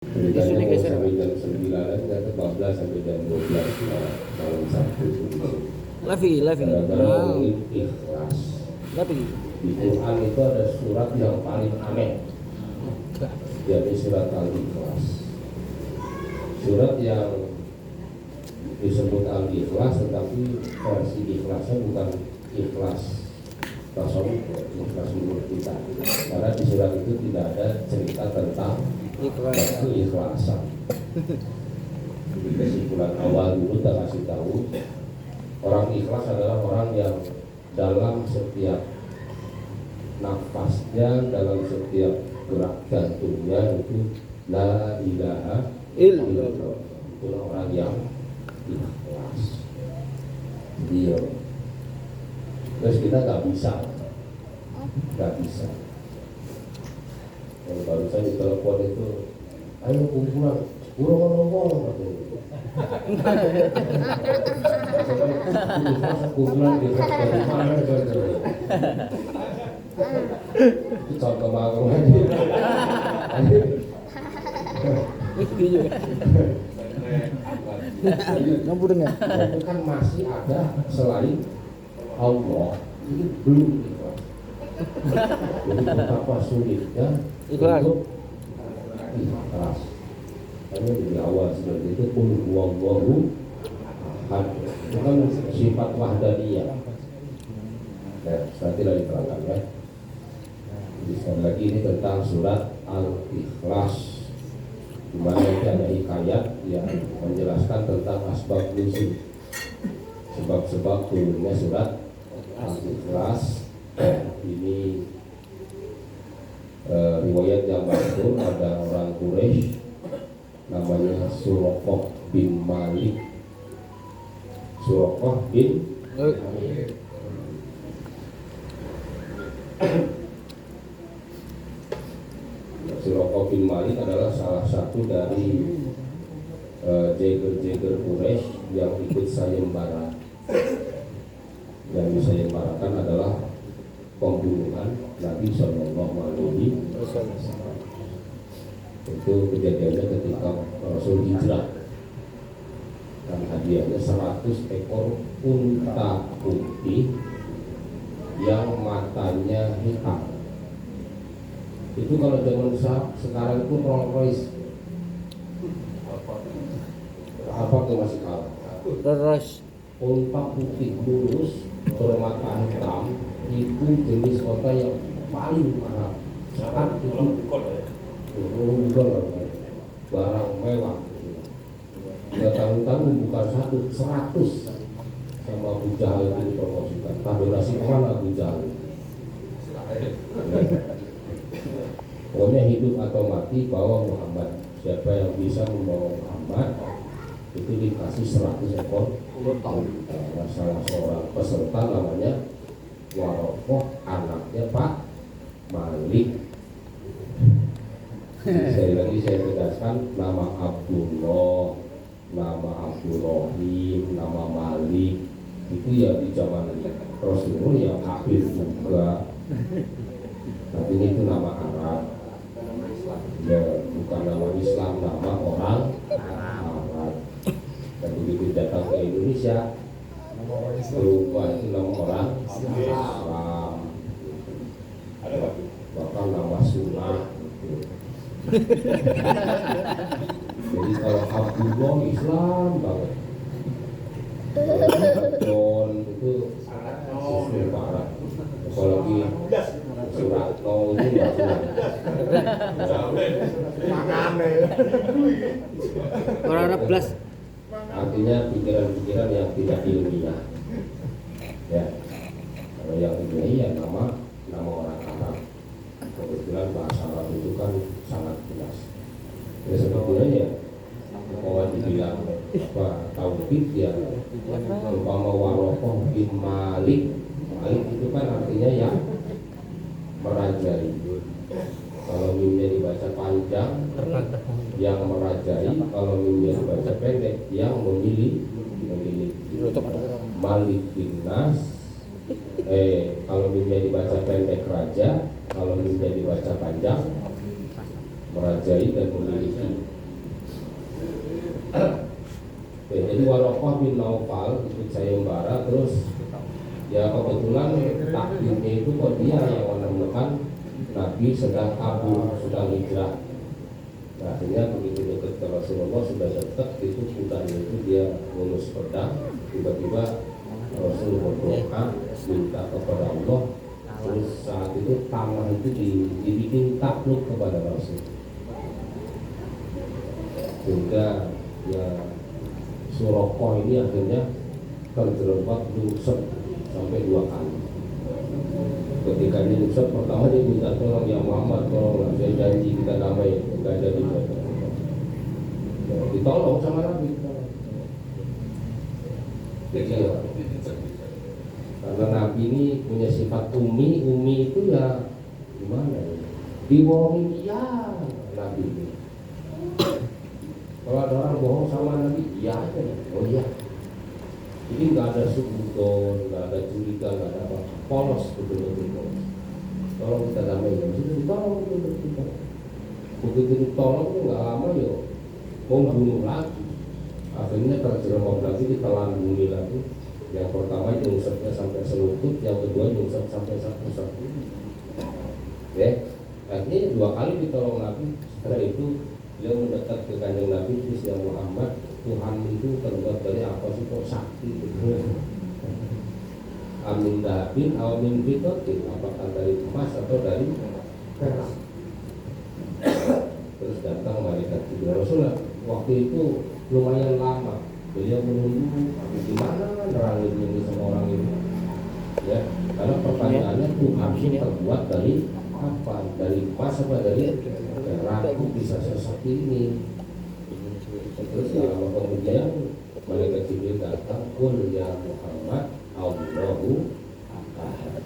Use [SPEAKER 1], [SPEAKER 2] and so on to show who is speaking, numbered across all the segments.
[SPEAKER 1] Ceritanya mau sampai jam 9 ternyata 14 sampai jam 12 malam Sabtu.
[SPEAKER 2] Lagi.
[SPEAKER 1] Ngomongin ikhlas.
[SPEAKER 2] Lagi.
[SPEAKER 1] Di Quran itu ada surat yang paling aneh, jadi surat Al-Ikhlas. Surat yang disebut Al-Ikhlas, tetapi versi ikhlasnya bukan ikhlas tasawuf, ikhlas menurut kita. Karena di surat itu tidak ada cerita tentang keikhlasan. Di kesimpulan awal dulu kita kasih tahu, orang ikhlas adalah orang yang dalam setiap nafasnya, dalam setiap gerak jantungnya itu la ilaha illallah. Itulah orang yang ikhlas. Dia. Terus kita nggak bisa. Yang barusan di telepon itu, ayo kumpulan, burung ngomong katanya. Kumpulan di mana itu? Itu contoh banget aja.
[SPEAKER 2] Itu juga. Nomor dengar.
[SPEAKER 1] Itu kan masih ada selain Allah, ini belum ikhlas. Jadi betapa sulitnya untuk ikhlas. Karena di awal seperti itu qul huwallahu ahad. Itu kan sifat wahdaniyah. Nah, nanti lagi terangkan ya. Jadi sekali lagi ini tentang surat Al-Ikhlas, di mana ada hikayat yang menjelaskan tentang asbab nuzul, sebab-sebab turunnya surat Al-Ikhlas. Ini riwayat yang masyhur, ada orang Quraisy namanya Suraqah bin Malik. Suraqah bin Malik. Suraqah bin Malik adalah salah satu dari jeger-jeger Quraisy yang ikut sayembara. Yang disayembarakan adalah pembunuhan Nabi Shallallahu Alaihi Wasallam. Itu kejadiannya ketika Rasul hijrah, dan hadiahnya 100 ekor unta putih yang matanya hitam. Itu kalau zaman sekarang itu Rolls Royce apa tuh masih kalah.
[SPEAKER 2] Terus
[SPEAKER 1] Unta putih lurus bermata hitam itu jenis unta yang paling mahal. Saat itu barang mewah. Datang-datang bukan 100 sama Abu Jahal itu dipromosikan. Donasi kemana Abu Jahal? Pokoknya hidup atau mati bawa Muhammad. Siapa yang bisa membawa Muhammad itu dikasih 100 ekor unta. Salah seorang peserta namanya Waraqah, anaknya Pak Malik. Sekali lagi saya tegaskan, nama Abdullah, nama Abdurrahim, nama Malik itu ya di zaman Rasulullah yang Habib juga. Tapi itu nama Arab, ya bukan nama Islam, nama orang Arab. Dan begitu datang ke Indonesia, berubah itu nama orang Islam, bahkan nama Sunnah. Jadi kalau Abdullah Islam banget, John itu Islam parah, apalagi Suratno itu nggak
[SPEAKER 2] orang Arab belas.
[SPEAKER 1] Artinya pikiran-pikiran yang tidak ilmiah. Ya, kalau yang ilmiah ya nama orang Arab. Kebetulan bahasa Arab itu kan sangat jelas. Ya sebetulnya ya, kalau dibilang apa tauhid ya, umpama Waraqah bin Malik, Malik itu kan artinya yang merajai. Kalau mimnya dibaca panjang, yang merajai. Kalau mimnya dibaca pendek, yang memilih. Malik bin Nas. Kalau mimnya dibaca pendek raja, kalau mimnya dibaca panjang merajai dan memiliki. Jadi Waraqah bin Naufal ikut sayembara, terus ya kebetulan takdirnya itu kok dia yang menemukan Nabi sedang kabur, sedang hijrah. Nah, akhirnya begitu dekat ke Rasulullah, sudah dekat itu kudanya itu dia ngurus pedang, tiba-tiba Rasul berdoa minta kepada Allah, terus saat itu tanah itu dibikin takluk kepada Rasul, sehingga ya Suraqah ini akhirnya terjerembab nyungsep sampai 2 kali. Ketika dia nyungsep pertama dia minta tolong, ya Muhammad tolong, saya janji kita damai, enggak jadi ya, ditolong sama Nabi. Jadi ya, karena Nabi ini punya sifat umi itu ya gimana ya, dibohongin dia Nabi ini. Kalau ada orang bohong sama Nabi, iya aja, oh iya. Jadi nggak ada sudon, nggak ada curiga, nggak ada apa, polos betul-betul polos. Tolong kita damai ya, sudah ditolong betul-betul. Begitu ditolong itu nggak lama ya, mau bunuh lagi. Akhirnya terjerembab lagi, ditelan bumi lagi. Yang pertama nyungsepnya sampai selutut, yang kedua nyungsep sampai pusat. Ya, akhirnya 2 kali ditolong Nabi. Setelah itu dia mendekat ke kanjeng Nabi, terus ya Muhammad, Tuhan itu terbuat dari apa sih kok sakti? Amin dahabin, amin fitotin, apakah dari emas atau dari perak? Terus datang malaikat Jibril. Rasulullah waktu itu lumayan lama, beliau menunggu gimana nerangin ini sama orang ini, ya, karena pertanyaannya Tuhan ini terbuat dari apa? Dari emas apa dari perak? Bisa seperti ini. Terus lama kemudian malaikat Jibril datang, qul ya Muhammad Allahu ahad,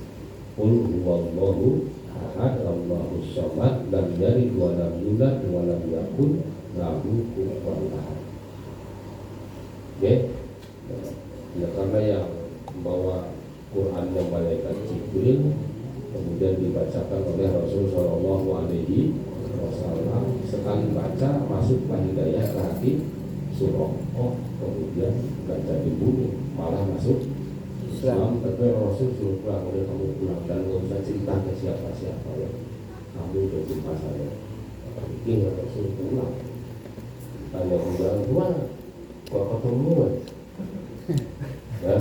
[SPEAKER 1] qul huwallahu ahad, Allahu samad, lam yalid wa lam yulad wa lam yakun lahu kufuwan ahad. Oke, ya karena yang membawa Quran yang malaikat Jibril kemudian dibacakan oleh Rasul Shallallahu Alaihi Wasallam, sekali baca masuklah hidayah ke hati Suraqah, kemudian nggak jadi bunuh, malah masuk Islam. Tapi Rasul suruh pulang, udah kamu pulang dan nggak usah cerita ke siapa-siapa ya, kamu udah jumpa saya. Ini Rasul pulang, tanya bulan kok ketemu ya,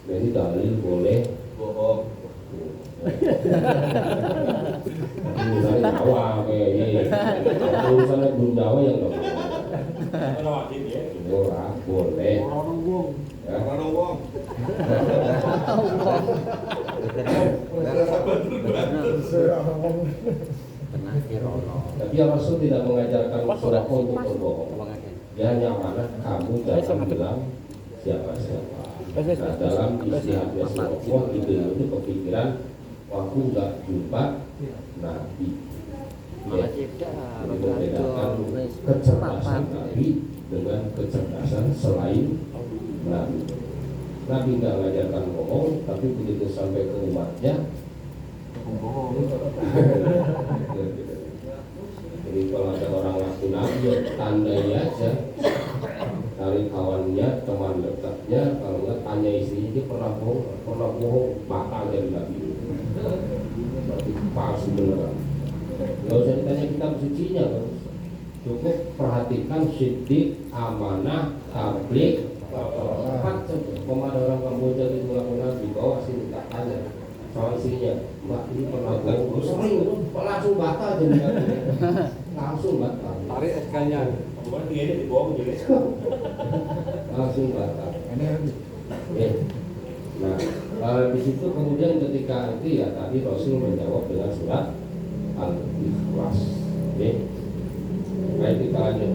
[SPEAKER 1] jadi dalil boleh bohong. Misalnya Jawa kayak ini, kalau misalnya belum Jawa yang nggak boleh. Kalau wajib ya, boleh. Ya, tapi ya Rasul tidak mengajarkan Suraqah untuk berbohong. Dia hanya amanah kamu jangan bilang siapa-siapa. Nah, dalam istihadnya Suraqah itu kepikiran waktu nggak jumpa Nabi, ya, membedakan kecerdasan Nabi dengan kecerdasan selain Nabi. Nabi nggak mengajarkan bohong, tapi begitu sampai ke umatnya bohong. Jadi kalau ada orang ngaku Nabi, ya tandai aja, cari kawannya, teman dekatnya, kalau nggak tanya istrinya, dia pernah bohong, bakal jadi Nabi. Berarti palsu beneran. Nggak usah ditanya kitab sucinya, cukup perhatikan sidik, amanah, tabligh, empat saja. Ada orang Kamboja di ngaku Nabi, bawa sini tak tanya sama istrinya, Mbak ini pernah bohong, sering langsung batal jadi Nabi, langsung batal.
[SPEAKER 3] Tarik SK-nya, bukan dia ini dibohong jadi.
[SPEAKER 1] Langsung batal. Nah, di situ kemudian ketika itu ya tadi Rasul menjawab dengan surat Al-Ikhlas. Oke. Baik, kita lanjut.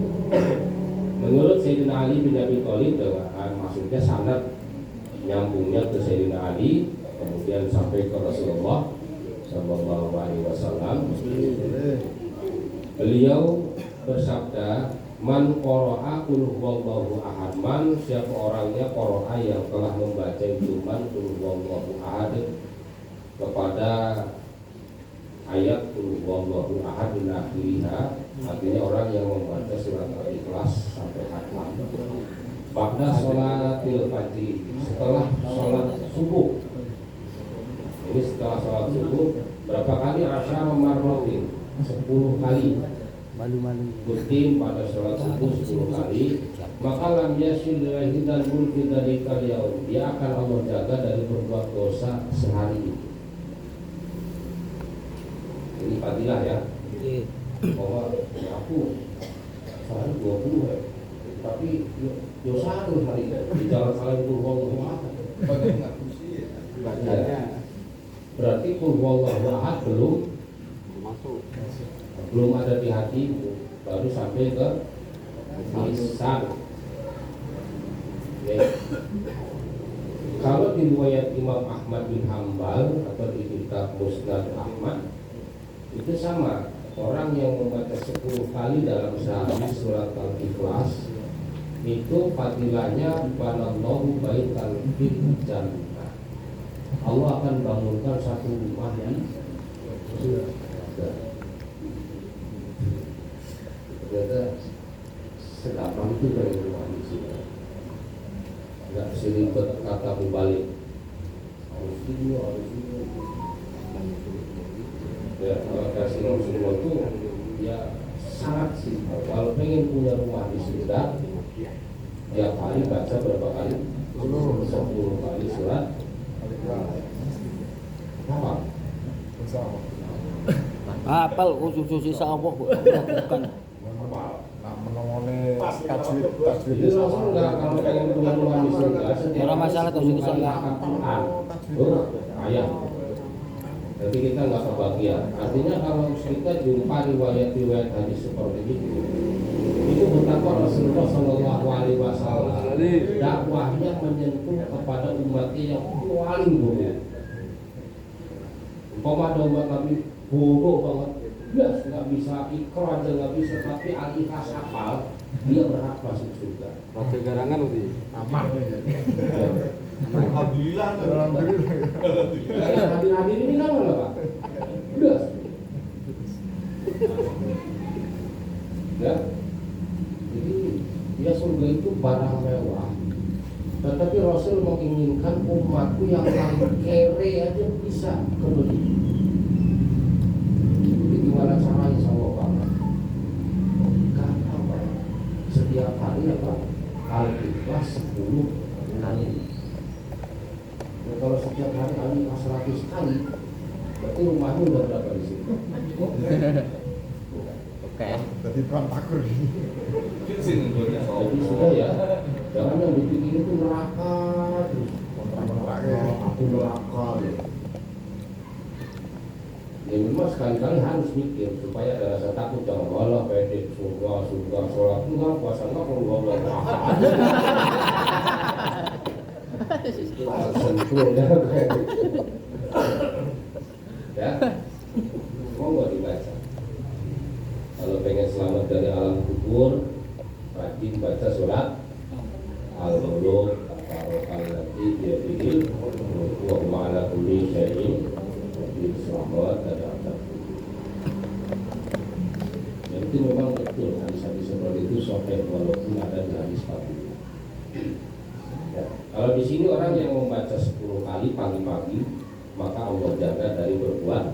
[SPEAKER 1] Menurut Sayyidina Ali bin Abi Thalib, maksudnya sanad nyambungnya ke Sayyidina Ali, kemudian sampai ke Rasulullah Sallallahu Alaihi Wasallam. Beliau bersabda, man qara'a qul huwallahu ahad, man siapa orangnya qara'a yang telah membaca itu man qul huwallahu ahad kepada ayat qul huwallahu ahad di akhirnya, artinya orang yang membaca surat Al-Ikhlas sampai khatam. Ba'da sholatil fajri, setelah sholat subuh. Ini setelah sholat subuh berapa kali? Asyara marrotin, 10 kali.
[SPEAKER 2] Malu-malu.
[SPEAKER 1] Rutin pada sholat subuh 10 kali. Maka lam yasil ilaihi dzambun fi dzalikal yaum, dia akan Allah jaga dari berbuat dosa sehari itu. Ini fadilah ya. Bahwa aku sehari 20 ya. Tapi dosa tuh hari di jalan saling kulhuwallahu ahad. Berarti kulhuwallahu ahad belum ada di hati, baru sampai ke lisan. Kalau di riwayat Imam Ahmad bin Hambal atau di kitab Musnad Ahmad itu sama, orang yang membaca 10 kali dalam sehari surat Al-Ikhlas itu fadilahnya banallahu baitan fil jannah. Allah akan bangunkan satu rumah di surga. Ternyata segampang itu dari rumah di surga. Enggak seribet kata berbalik. Harus ini. Ya, kalau kasih Rasulullah itu ya sangat simpel. Kalau pengen punya rumah di surga, tiap hari baca berapa kali? 10 kali surat. Apa?
[SPEAKER 2] Apal khusus sisa Allah bukan.
[SPEAKER 1] Jadi Rasul enggak kalau pengen punya rumah di surga.
[SPEAKER 2] Orang masalah tuh sisa
[SPEAKER 1] ayat. Jadi kita nggak kebagian. Artinya kalau kita jumpa riwayat-riwayat hadis seperti itu betapa Rasulullah Shallallahu Alaihi Wasallam dakwahnya menyentuh kepada umatnya yang paling buruk. Umpama ada umat Nabi buruk banget, bias nggak bisa ikrar aja nggak bisa, tapi al-ikhlas hafal, dia berhak masuk surga.
[SPEAKER 3] Pakai garangan sih.
[SPEAKER 4] Aman.
[SPEAKER 3] Alhamdulillah.
[SPEAKER 1] Hadir-hadir ini kan mana Pak? Bias. Ya. Jadi dia surga itu barang mewah. Tetapi Rasul menginginkan umatku yang paling kere aja bisa kebeli. Jadi gimana caranya sama Pak? Gampang Pak. Setiap hari apa? Al-Ikhlas 10 kali. Nah, kalau setiap hari Al-Ikhlas 100 kali, berarti rumahmu udah berapa di sini?
[SPEAKER 2] Oke.
[SPEAKER 4] Jadi tuan takur.
[SPEAKER 1] Jadi sudah ya, jangan yang dipikir itu neraka terus. Aku neraka ya. Ya memang sekali-kali harus mikir supaya ada rasa takut, jangan walah pede surga sholat enggak, puasa enggak, kalau walah neraka. Sempurna. Ya, mau dibaca. Kalau pengen selamat dari alam kubur, rajin baca surat Al-Muluk atau Al-Lati dia pikir wa ma'ala kulli syai'in selamat dari azab. Dan itu memang betul hadis-hadis seperti itu sahih walaupun ada di hadis Fatih. Ya. Kalau di sini orang yang membaca 10 kali pagi-pagi, maka Allah jaga dari berbuat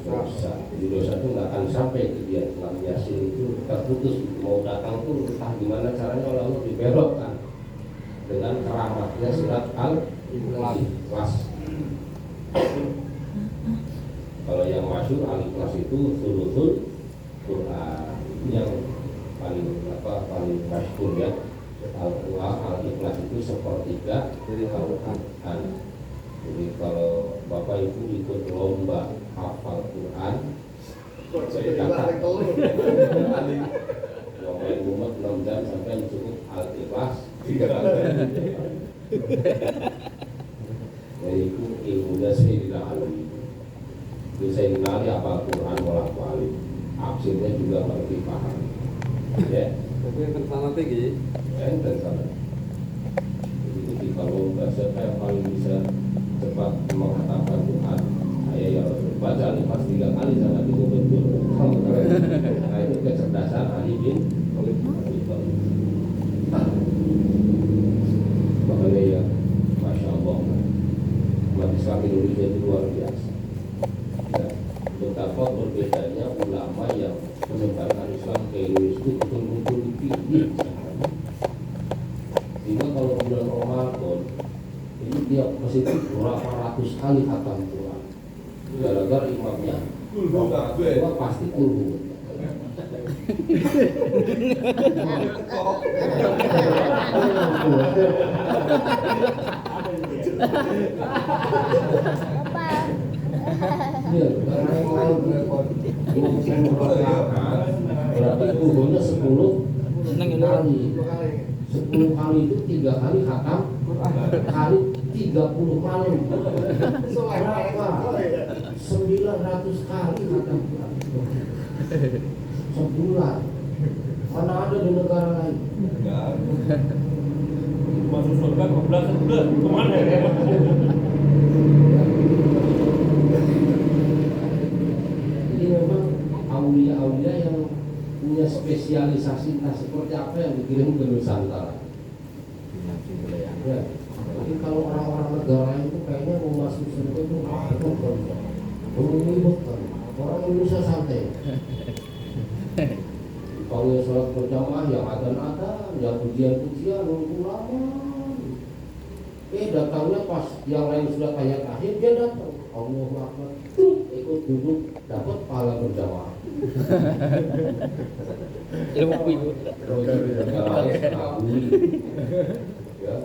[SPEAKER 1] dosa. Jadi dosa itu nggak akan sampai ke dia. Lam yasin itu terputus, mau datang pun entah gimana caranya oleh Allah dibelokkan dengan keramatnya surat Al-Ikhlas. Kalau yang masyhur Al-Ikhlas itu sulusul Quran, yang paling masyhur ya. Al-Quran, Al-Ikhlas itu sepertiga dari Al-Quran. Jadi kalau Bapak Ibu ikut lomba hafal Quran, catat ngomongin umat 6 jam sampai cukup Al-Ikhlas 3 kali. Jadi itu ilmunya Sayyidina Ali. Itu Sayyidina Ali apa Quran bolak-balik, aksirnya juga lebih paham. Ya.
[SPEAKER 3] Tapi yang sana tinggi.
[SPEAKER 1] Dan sana. Jadi kalau siapa yang paling bisa cepat mengatakan Tuhan, saya ya harus baca Al-Ikhlas 3 kali sangat itu betul. Nah itu kecerdasan Ali bin Abi Thalib. masjid itu berapa ratus kali khatam Quran. Gara-gara imamnya. Wah pasti kulhu. Iya, karena yang lain berarti kulhunya 10
[SPEAKER 2] Seneng ya lu.
[SPEAKER 1] kali. 10 kali itu 3 kali khatam kali 30 malam. Berapa? 900 kali khatam Quran. Sebulan. Mana ada di negara lain?
[SPEAKER 4] Masuk surga 12 bulan. Kemana ya?
[SPEAKER 1] Jadi memang aulia-aulia yang punya spesialisasi entah seperti apa yang dikirim ke Nusantara. Ya. Jadi kalau orang-orang negara itu kayaknya mau masuk surga itu menyibukkan. Orang Indonesia santai. Dipanggil sholat berjamaah yang ada, yang pujian-pujian nunggu lama. Datangnya pas yang lain sudah tanya akhir dia datang. Allahu Akbar. Ikut duduk dapat pahala berjamaah.
[SPEAKER 2] Ilmu kuibu.
[SPEAKER 1] Ya.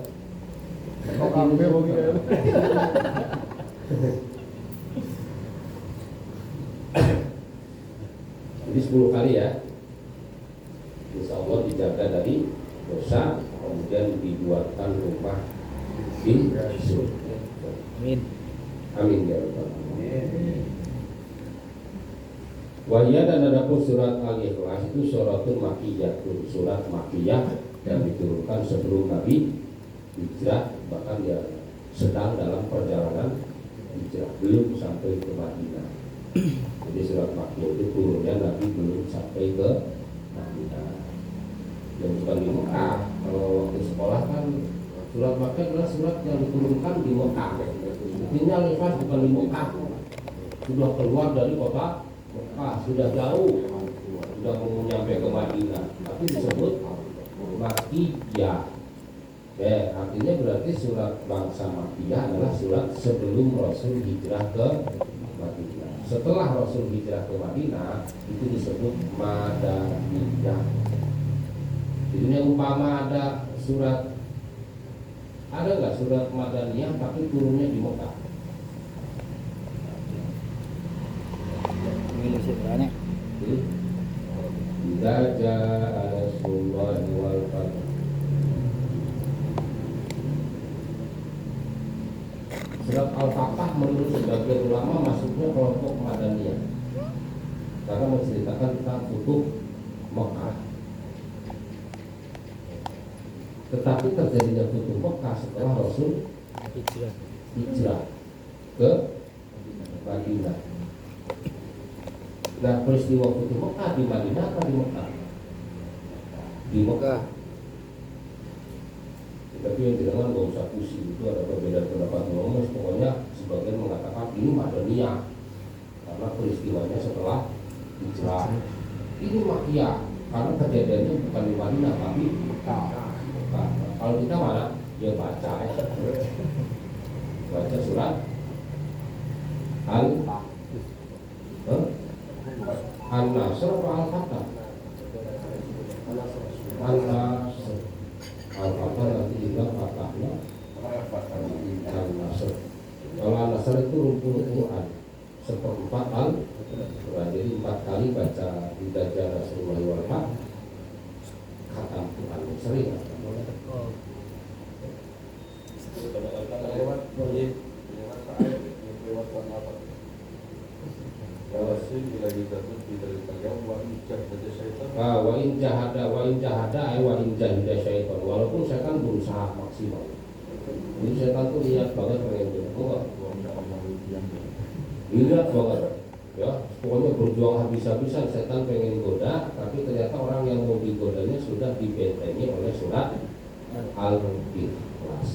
[SPEAKER 1] Jadi 10 kali ya. Insya Allah dijaga dari dosa, kemudian dibuatkan rumah di surga.
[SPEAKER 2] Amin.
[SPEAKER 1] Amin ya Rabbal alamin. Wahya dan adapun surat Al-Ikhlas itu suratul Makkiyah, surat Makkiyah yang diturunkan sebelum Nabi hijrah, bahkan dia sedang dalam perjalanan hijrah, belum sampai ke Madinah. Jadi surat Makkiyah itu turunnya Nabi belum sampai ke Madinah. Yang bukan di Mekah. Kalau waktu sekolah kan surat Makkiyah adalah surat yang diturunkan di Mekah. Artinya Al-Ikhlas bukan di Mekah, sudah keluar dari kota Mekah, sudah jauh, sudah mau nyampe ke Madinah, tapi disebut Makkiyah. Artinya berarti surat bangsa Makkiyah adalah surat sebelum Rasul hijrah ke Madinah. Setelah Rasul hijrah ke Madinah itu disebut Madaniyah. Jadi yang umpama ada surat, ada nggak surat Madaniyah tapi turunnya di Mekah?
[SPEAKER 2] Ini sih banyak.
[SPEAKER 1] Idza jaa nasrullahi wal fath. Surat Al-Fatah menurut sebagian ulama masuknya kelompok Madaniyah karena menceritakan tentang futuh Mekah. Tetapi terjadinya futuh Mekah setelah Rasul hijrah ke Madinah. Nah, peristiwa futuh Mekah di Madinah atau di Mekah? Di Mekah. Tapi yang didengar nggak usah pusing, itu ada perbedaan pendapat ulama. Pokoknya sebagian mengatakan ini Madaniyah karena peristiwanya setelah hijrah. Ini Makkiyah karena kejadiannya bukan di Madinah tapi Mekah. Kalau kita mana? Ya baca surat An-Nasr atau Al-Fatah? An-Nasr. Al-Fatah nanti juga Fatahnya Al-Nasr. Kalau Al-Nasr itu rumpun Quran seperempat Al-Quran. Jadi 4 kali baca Idza jaa nasrullahi wal fath, khatam Quran sering. Wa in jahada wa in jahida syaitan, walaupun setan berusaha maksimal. Jadi setan tuh lihat banget pengen berbuat, lihat banget ya, pokoknya berjuang habis-habisan setan pengen goda, tapi ternyata orang yang mau digodanya sudah dibentengi oleh surat Al-Ikhlas.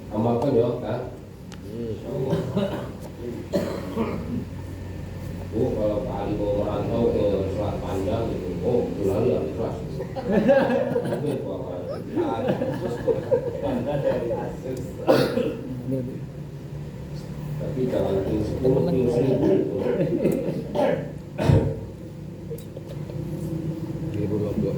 [SPEAKER 1] Amalkan ya kan? Kalau Pak Ali mau merantau ke Selat Panjang gitu, jualnya Al-Ikhlas. Tapi jangan ping 10, ping 1000.
[SPEAKER 3] 2022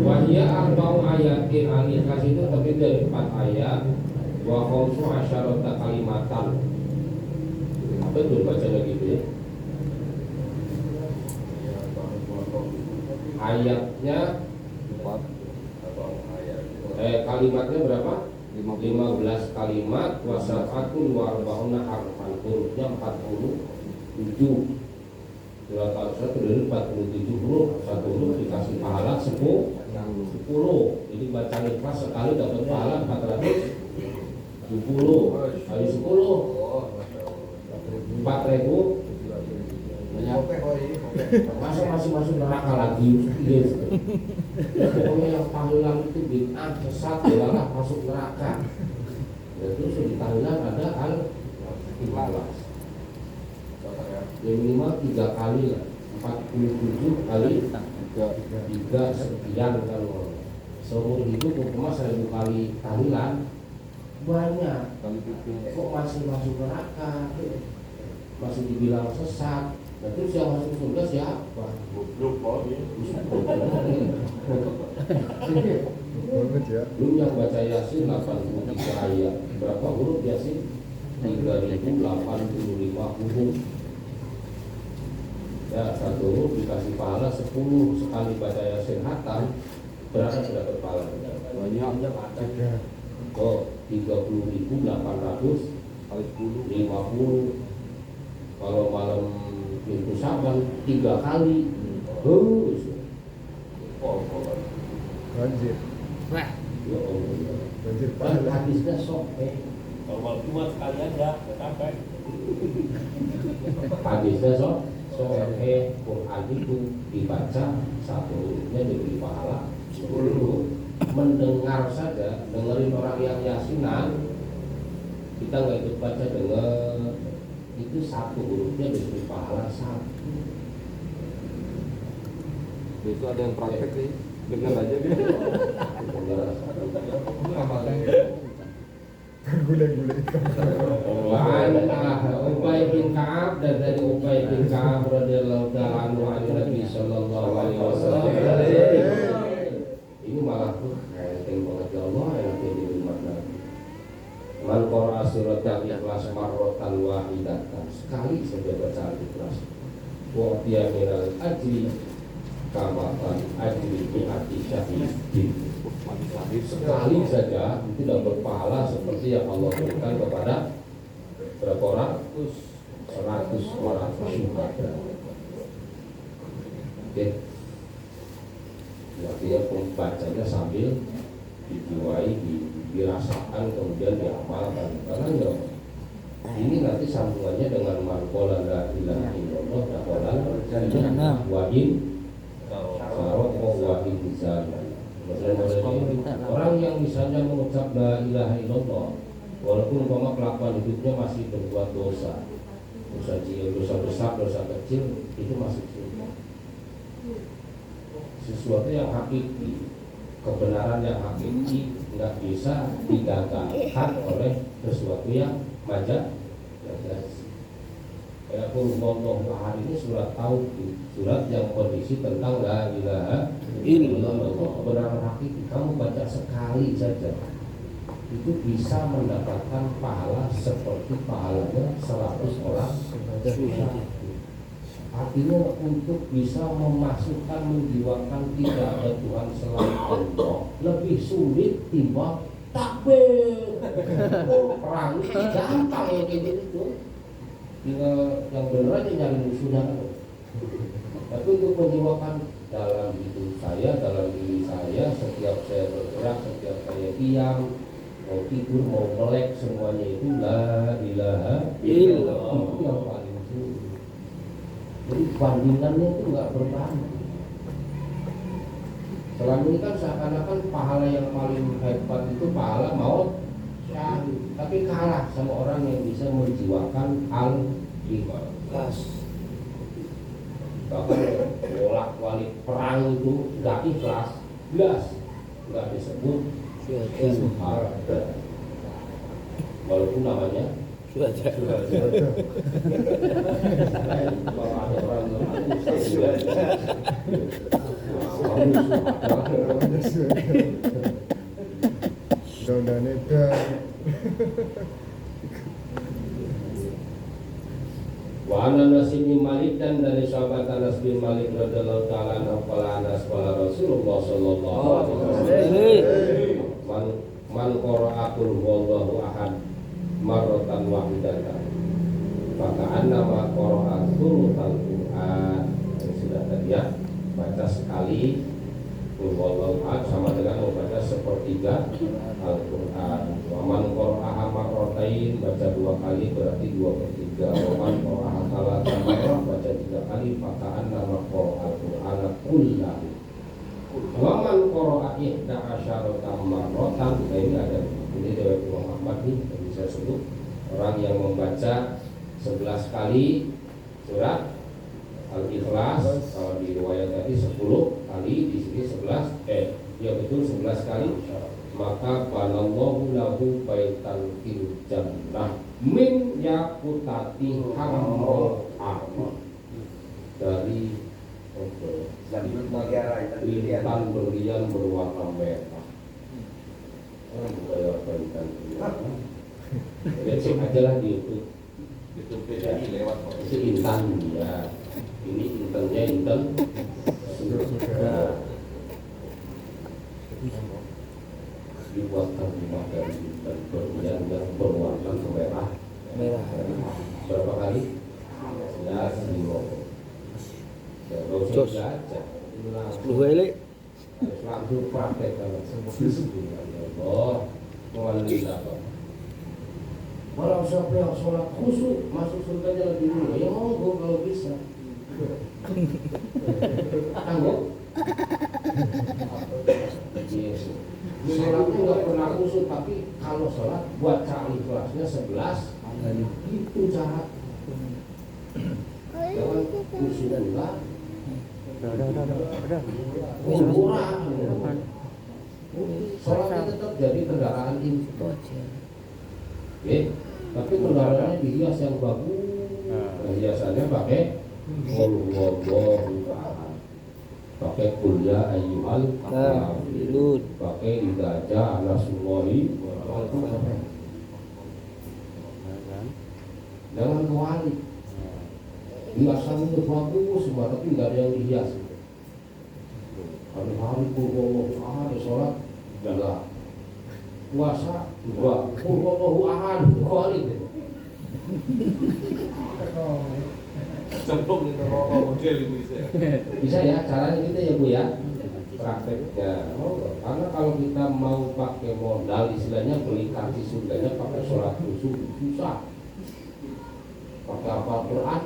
[SPEAKER 1] Wahia arba'u ayatin al-ikhlas itu terdiri dari 4 ayat wa khamsu asyarata kalimatan. Betul bacanya gitu ya. Ayatnya kalimatnya berapa? 15 kalimat wasafatu wa arba'una harfan. Hurufnya 47. Surat Al-Asr dari 47 huruf, satu huruf dikasih pahala 10. Jadi baca ikhlas sekali dapat pahala 470 kali 10 4.000. Masa masih masuk neraka lagi? Yes. Pokoknya yang tahlilan itu bid'ah sesat adalah masuk neraka. Dan terus di tahlilan ada al-ikhlas. Yang minimal 3 kali lah, 47 kali 3 sekian kalau seumur hidup umpama 1000 kali tahlilan banyak. Kok masih masuk neraka? Masih dibilang sesat. Nah, terus yang masuk surga siapa? Belum yang baca Yasin 83 ayat. Berapa huruf Yasin? 3085 huruf. Ya, satu huruf dikasih pahala 10 sekali baca Yasin hatam. Berapa dapat pahala?
[SPEAKER 3] banyak
[SPEAKER 1] Oh, 30.850. Kalau malam Minggu Saban 3 kali.
[SPEAKER 5] Banjir.
[SPEAKER 2] Wah,
[SPEAKER 1] Ya Allah.
[SPEAKER 5] Banjir
[SPEAKER 1] Dan
[SPEAKER 5] pahala.
[SPEAKER 1] hadisnya sok
[SPEAKER 4] Kalau malam Jumat sekalian dah sampai.
[SPEAKER 1] hadisnya sok Quran itu dibaca satu hurufnya diberi pahala 10. Mendengar saja, dengerin orang yang yasinan, kita nggak ikut baca, denger itu satu hurufnya diberi pahala 1.
[SPEAKER 3] Besok ada yang praktek nih, dengar aja dia.
[SPEAKER 5] Gulai-gulai itu.
[SPEAKER 1] Ubay bin Ka'ab, dan dari Ubay bin Ka'ab radhiyallahu ta'ala anhu an Nabi sallallahu alaihi wasallam. Ini malah tuh enteng banget ya Allah, enak jadi umat Nabi. Man qara'a surat al-ikhlas marratan wahidatan, sekali saja baca al-ikhlas. Wa tiya minal ajri kamatan ajri mi'ati syahidin. Sekali saja itu dapat pahala seperti yang Allah berikan kepada berapa orang? 100 orang syuhada. Oke. Artinya pembacanya sambil dijiwai, dirasakan, kemudian diamalkan. Karena ya, ini nanti sambungannya dengan manqala la ilaha illallah dakhalal jannah wa in sarqa wa in zana. Orang yang misalnya mengucap la ilaha illallah, walaupun umpama kelakuan hidupnya masih berbuat dosa, dosa kecil, dosa besar, dosa kecil, itu masih surga. Sesuatu yang hakiki, kebenaran yang hakiki nggak bisa digagalkan oleh sesuatu yang majaz. Kayak Qur'an hari ini surat Tauhid, surat yang kondisi tentang la ilaha illallah. Kebenaran hakiki kamu baca sekali saja itu bisa mendapatkan pahala seperti pahalanya 100 orang syuhada. Artinya untuk bisa memasukkan, menjiwakan tidak ada Tuhan selain Allah lebih sulit timbang takbir. Perang itu gampang ya kayak gitu. Tinggal yang benar aja nyari musuhnya kan. Tapi untuk menjiwakan dalam hidup saya, dalam diri saya, setiap saya bergerak, setiap saya diam, mau tidur, mau melek, semuanya itu la ilaha illallah. Itu yang paling sulit. Jadi bandingannya itu nggak berbanding. Selama ini kan seakan-akan pahala yang paling hebat itu pahala maut syahid, tapi kalah sama orang yang bisa menjiwakan al-ikhlas. bahkan bolak balik perang itu nggak ikhlas, jelas nggak disebut syuhada, walaupun namanya
[SPEAKER 2] Sudah.
[SPEAKER 1] kalau ada orang yang
[SPEAKER 5] Undang-undang edan.
[SPEAKER 1] Wa Anas bin Malik, dan dari sahabat Anas bin Malik radhiyallahu taala anhu qala Anas qala Rasulullah sallallahu alaihi wasallam man qara'a qul huwallahu ahad marratan wahidatan maka annama qara'a thulutsal Qur'an. Sudah tadi ya, baca sekali qul huwallahu ahad sama dengan membaca sepertiga Al-Qur'an. Wa man qara'a marratain, baca 2 kali berarti 2/3. Wa man qara'a thalatsan marrat, baca 3 kali maka annama qara'a Al-Qur'ana kullahu. Wa man qara'a ihda asyarata marratan, ini ada ini dari Imam Ahmad nih yang bisa sebut, orang yang membaca 11 kali surat Al-Ikhlas, kalau di riwayat tadi 10 kali, di sini 11 ya betul 11 kali, maka banallahu lahu baitan fil jannah min yaqutati hamra'ah, dari lintan berlian berwarna merah. Ya cek aja lah di YouTube.
[SPEAKER 3] Itu PCI lewat kok.
[SPEAKER 1] Itu intan ya. Ini intannya intan surga. Dibuatkan rumah dari intan berlian yang berwarna merah. Berapa kali? Ya, 10. Ya,
[SPEAKER 2] Jos. 10 kali.
[SPEAKER 1] Langsung praktek kalau Allah mengalami apa? Walau siapa yang sholat khusyuk masuk surganya lebih dulu, ya monggo kalau bisa. Tangguh. Yes. Sholatnya nggak pernah khusyuk, tapi kalau sholat buat cari kelasnya 11 itu cara. Jangan khusyuk enggak. Murah. Sholatnya tetap jadi kendaraan ini. Tapi kendaraannya dihias yang bagus. Hiasannya pakai pakai kuliah ayyuhal kafirun, pakai idza nasrullahi. Jangan kewali. Hiasan itu bagus semua, tapi nggak ada yang dihias. Hari-hari kulhu ahad, sholat enggak, puasa enggak, kulhu ahad kali.
[SPEAKER 3] Cenderung itu model itu
[SPEAKER 1] Bisa ya, caranya gitu ya Bu ya, prakteknya. Karena kalau kita mau pakai modal, istilahnya beli kartu surganya pakai sholat khusyuk susah. Pakai apa Quran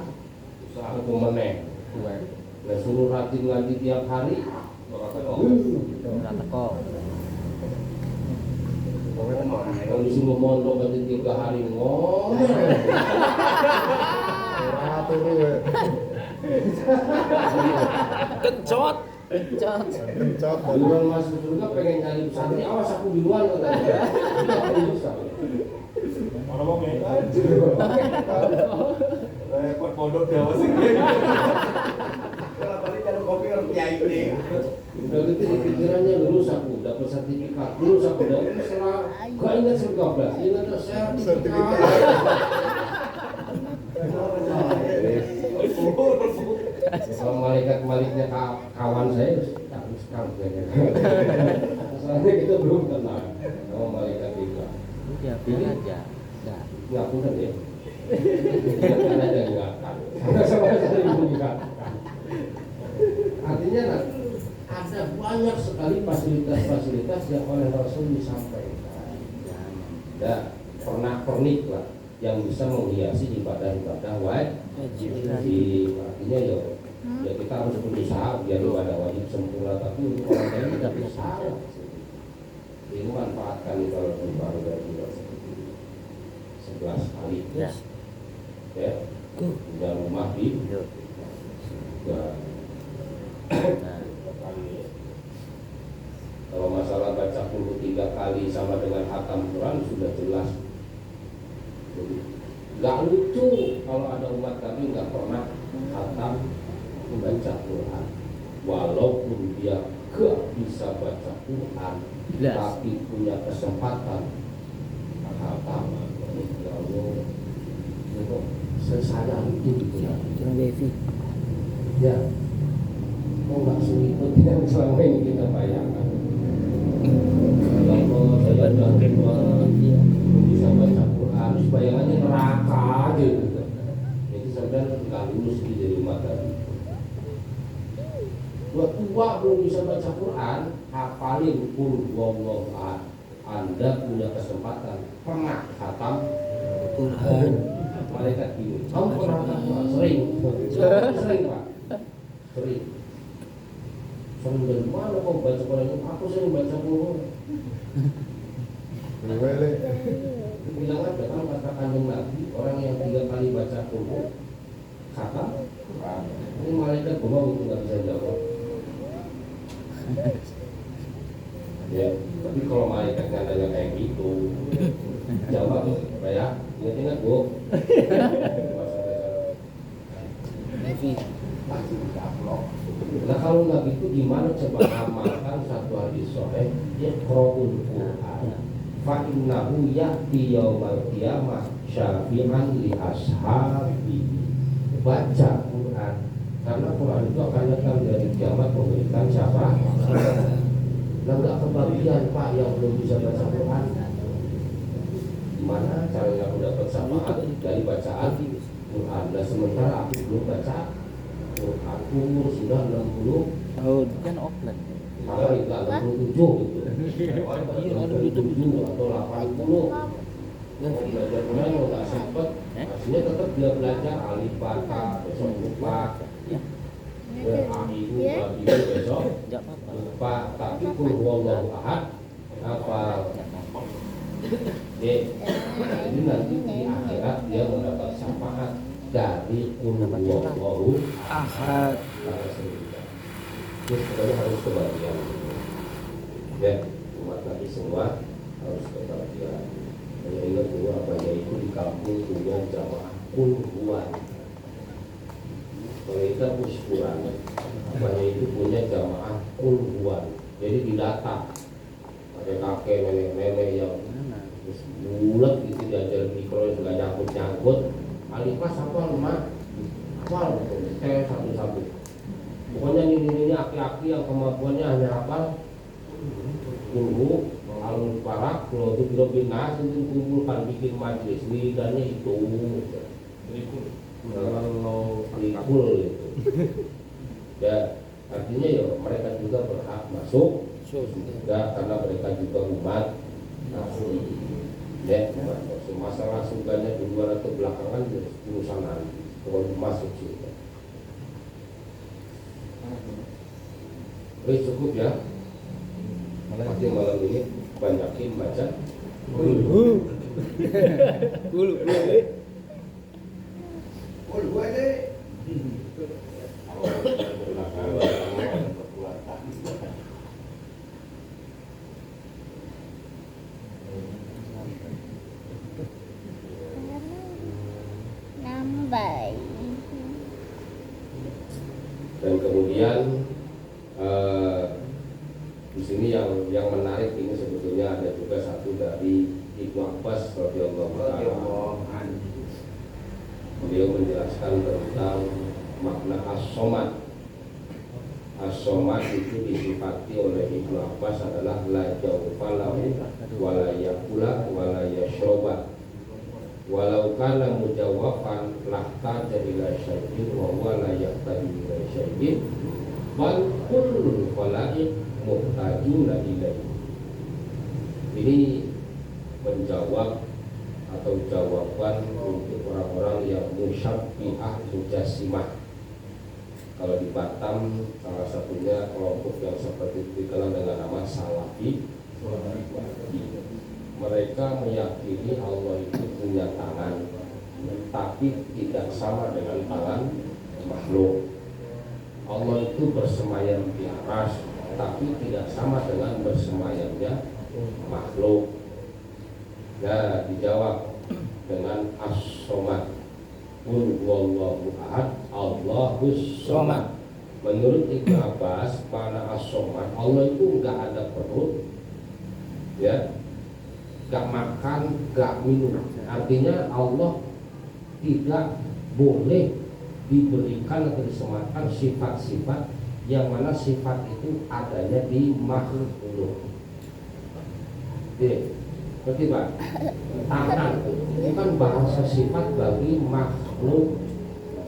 [SPEAKER 1] susah, atau meneng. Nah, suruh rajin ngaji tiap hari. Kalau disuruh mondok ngaji 3 hari ngomong.
[SPEAKER 2] Kencot.
[SPEAKER 1] Duluan masuk surga pengen cari pesantren, awas aku duluan katanya.
[SPEAKER 4] Mana mau main?
[SPEAKER 3] repot pondok Jawa sih. Kalau tadi kalau kopi orang kiai ini.
[SPEAKER 1] Udah gitu di pikirannya lulus aku, dapat sertifikat, lulus aku udah setelah gak ingat sertifikat, ingat sertifikat. Kalau malaikat-malaiknya kawan saya harus kamu kayaknya. Soalnya kita belum kenal sama malaikat itu.
[SPEAKER 2] Udah, biar aja. Enggak.
[SPEAKER 1] Nggak pernah ya. Kan aja nggak kan. Sama sekali nggak kan. Artinya ada banyak sekali fasilitas-fasilitas yang oleh Rasul disampaikan. Dan pernah-pernik lah yang bisa menghiasi ibadah-ibadah wajib. Artinya ya kita harus berusaha biar ibadah wajib sempurna, tapi untuk orang lain tidak bisa. Ini manfaatkan kalau ibadah juga seperti 11 kali. Ya. Punya rumah di 3 kali sama dengan khatam Quran sudah jelas. Jadi nggak lucu kalau ada umat kami nggak pernah khatam membaca Quran, walaupun dia gak bisa baca Quran, tapi punya kesempatan khatam. Ya Allah, sesayang itu gitu ya. Ya, kok nggak sulit yang selama ini kita bayangkan. Kalau saya udah bisa baca Quran, bayangannya neraka aja gitu. Jadi sebenarnya nggak lulus di jadi umat tadi. Buat tua belum bisa baca Quran, hafalin qul huwallahu ahad. Anda punya kesempatan pernah khatam Quran. Malaikat ini, kamu pernah khatam? Sering Pak, sering. Sering dari mana kau baca Quran? Aku sering baca Quran.
[SPEAKER 5] Boleh.
[SPEAKER 1] Bilang aja kan kata Kanjeng Nabi, orang yang 3 kali baca Quran khatam. Ini malaikat bohong itu nggak bisa jawab. Ya, tapi kalau malaikatnya nanya kayak gitu, jawab, ya, ingat Bu. Pasti dicaplok. Nah kalau nggak gitu gimana coba amalkan satu hadis sahih, Iqra'ul Qur'an fa innahu ya'ti yaumal qiyamah syafi'an li ashabi. Baca Quran karena Quran itu akan datang dari kiamat memberikan syafaat. Nah nggak kebagian Pak yang belum bisa baca Quran. Gimana caranya aku dapat syafaat dari bacaan Quran? Dan sementara aku belum baca Quran, umur sudah 60
[SPEAKER 2] tahun kan offline.
[SPEAKER 1] malah itu 67 gitu. Iya, 67 atau 80. Mau belajar Quran kalau nggak sempet, aslinya tetap dia belajar alif bata, besok lupa. Amiru, abiru besok lupa. Tapi qul huwallahu ahad hafal. Jadi nanti di akhirat dia mendapat syafaat dari qul huwallahu ahad. Terus pokoknya harus kebahagiaan. Ya, umat Nabi semua harus kebahagiaan. Saya ingat dulu apanya itu di kampung punya jamaah kulhuan. Mereka uskuran. Apanya itu punya jamaah kulhuan. Jadi didata. Ada kakek, nenek-nenek yang bulat gitu diajar mikro juga nyangkut-nyangkut. Alifah hafal mak, hafal saya satu-satu. Pokoknya ini aki-aki yang kemampuannya hanya hafal kulhu, alun parak, kalau itu binas itu kumpulkan bikin majelis lidahnya itu. Kalau rikul itu. Ya artinya ya mereka juga berhak masuk surga karena mereka juga umat asli. Ya, masalah surganya di luar atau belakangan urusan nanti. Kalau masuk surga. Oke, cukup ya. Nanti malam ini banyakin baca. Dan kemudian di sini yang menarik ini sebetulnya ada juga satu dari Ibnu Abbas radhiyallahu anhu. Beliau menjelaskan tentang makna as-somad. As-somad itu disifati oleh Ibnu Abbas adalah la jawfa lahu wa la yakula wa la yashroba. Walau kana mujawafan lahtaja ila syai'in wa huwa la yaqtadi ila syai'in bal kullu khalaiq muhtajuna ilaihi. Ini menjawab atau jawaban untuk orang-orang yang musyabbihah mujassimah. Kalau di Batam salah satunya kelompok yang seperti itu dikenal dengan nama Salafi. Mereka meyakini Allah itu punya tangan, tapi tidak sama dengan tangan makhluk. Allah itu bersemayam di atas, tapi tidak sama dengan bersemayamnya makhluk. Ya, dijawab dengan as-somad. Qul huwallahu ahad, Allahus somad. Menurut Ibnu Abbas, pada as-somad, Allah itu enggak ada perut, ya, enggak makan, enggak minum. Artinya Allah tidak boleh diberikan atau disematkan sifat-sifat yang mana sifat itu adanya di makhluk. Oke, berarti Pak, tangan itu kan bahasa sifat bagi makhluk,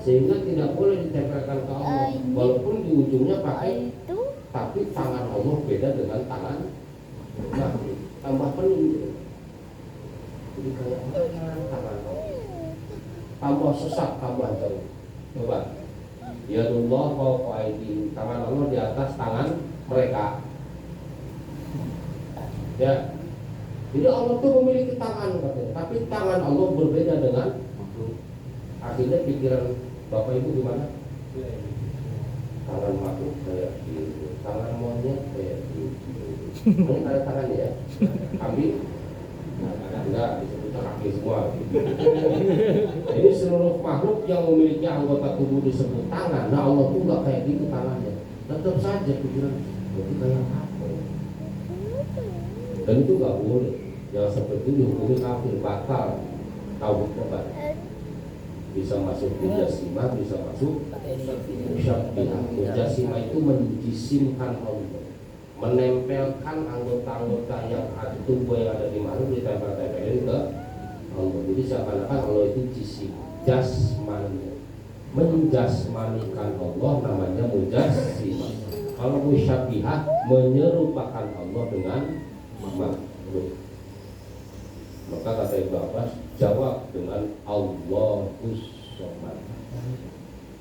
[SPEAKER 1] sehingga tidak boleh ditempelkan ke Allah, walaupun di ujungnya pakai, tapi tangan Allah beda dengan tangan makhluk, tambah penuh. Jadi kayak tangan Allah, tambah sesak, tambah jauh. Coba, ya Allah fawqa aydihim, tangan Allah di atas tangan mereka. Ya, jadi Allah itu memiliki tangan katanya, tapi tangan Allah berbeda dengan makhluk. Akhirnya pikiran Bapak Ibu gimana? Tangan makhluk kayak gitu, tangan monyet kayak gitu. Ini ada tangannya ya? Kambing? Enggak, disebutnya kaki semua gitu. Jadi seluruh makhluk yang memiliki anggota tubuh disebut tangan. Nah Allah tuh enggak kayak gitu tangannya. Tetap saja pikiran itu kayak apa ya? Dan itu enggak boleh. Yang seperti itu dihukumi kafir, batal tauhid tobat. Bisa masuk mujasimah, bisa masuk musyabbihah. Mujasimah itu menjisimkan Allah, menempelkan anggota-anggota yang ada tubuh yang ada di makhluk, ditempel-tempelin ke Allah. Jadi seakan-akan Allah itu jisim, jasmani, menjasmanikan Allah namanya mujasimah. Kalau musyabbihah menyerupakan Allah dengan makhluk. Maka kata Ibnu Abbas, jawab dengan Allahus somad.